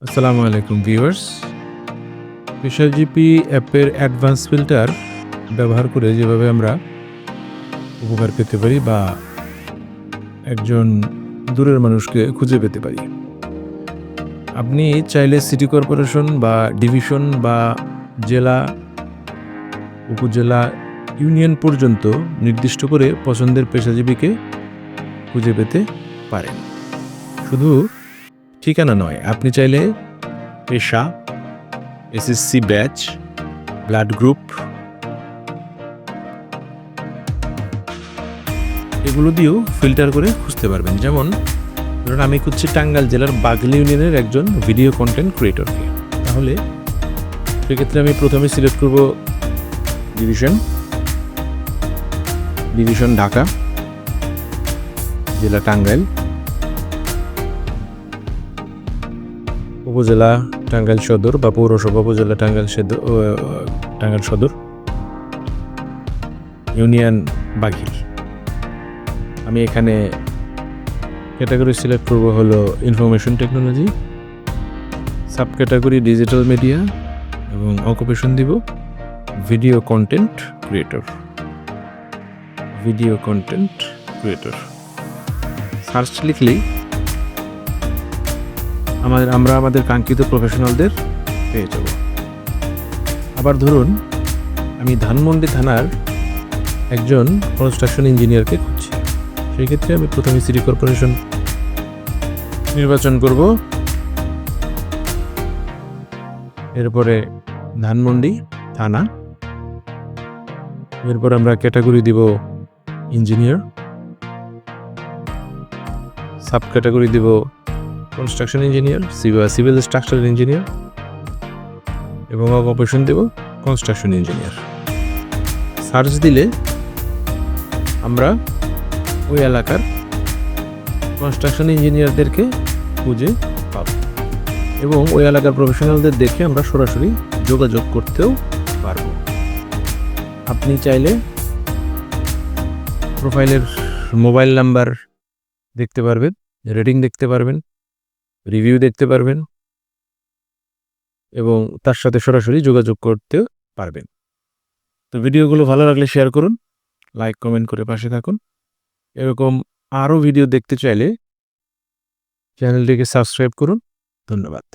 আসসালামু আলাইকুম ভিউয়ার্স। পেশাজীবী অ্যাপের অ্যাডভান্স ফিল্টার ব্যবহার করে যেভাবে আমরা উপকার পেতে পারি বা একজন দূরের মানুষকে খুঁজে পেতে পারি। আপনি চাইলে সিটি কর্পোরেশন বা ডিভিশন বা জেলা, উপজেলা, ইউনিয়ন পর্যন্ত নির্দিষ্ট করে পছন্দের পেশাজীবীকে খুঁজে পেতে পারেন। শুধু ঠিকানা নয়, আপনি চাইলে পেশা, এসএসসি ব্যাচ, ব্লাড গ্রুপ এগুলো দিয়েও ফিল্টার করে খুঁজতে পারবেন। যেমন ধরুন আমি খুঁজছি টাঙ্গাইল জেলার বাগলি ইউনিয়নের একজন ভিডিও কন্টেন্ট ক্রিয়েটরকে। তাহলে সেক্ষেত্রে আমি প্রথমে সিলেক্ট করব ডিভিশন ঢাকা, জেলা টাঙ্গাইল, উপজেলা টাঙ্গাইল সদর বা পৌরসভা উপজেলা টাঙ্গাইল সদর, ইউনিয়ন বাঘিল। আমি এখানে ক্যাটাগরি সিলেক্ট করব হলো information technology, sub category digital media এবং অকুপেশন দিব ভিডিও কন্টেন্ট ক্রিয়েটর। সার্চ লিখলেই আমরা আমাদের কাঙ্ক্ষিত প্রফেশনালদের পেয়ে যাব। আবার ধরুন আমি ধানমন্ডি থানার একজন কনস্ট্রাকশন ইঞ্জিনিয়ারকে খুঁজছি। সেই ক্ষেত্রে আমি প্রথমে সিটি কর্পোরেশন নির্বাচন করব, এরপরে ধানমন্ডি থানা, এরপর আমরা ক্যাটাগরি দিব ইঞ্জিনিয়ার, সাব ক্যাটাগরি দিব construction engineer, civil structural engineer এবং অকুপেশন দেব কনস্ট্রাকশন ইঞ্জিনিয়ার। সার্চ দিলে আমরা ওই এলাকার কনস্ট্রাকশন ইঞ্জিনিয়ারদেরকে খুঁজে পাব এবং ওই এলাকার প্রফেশনালদের দেখে আমরা সরাসরি যোগাযোগ করতেও পারব। আপনি চাইলে প্রোফাইলের মোবাইল নাম্বার দেখতে পারবেন, রেটিং দেখতে পারবেন, রিভিউ দেখতে পারবেন এবং তার সাথে সরাসরি যোগাযোগ করতে পারবেন। তো ভিডিওগুলো ভালো লাগলে শেয়ার করুন, লাইক কমেন্ট করে পাশে থাকুন। এরকম আরও ভিডিও দেখতে চাইলে চ্যানেলটিকে সাবস্ক্রাইব করুন। ধন্যবাদ।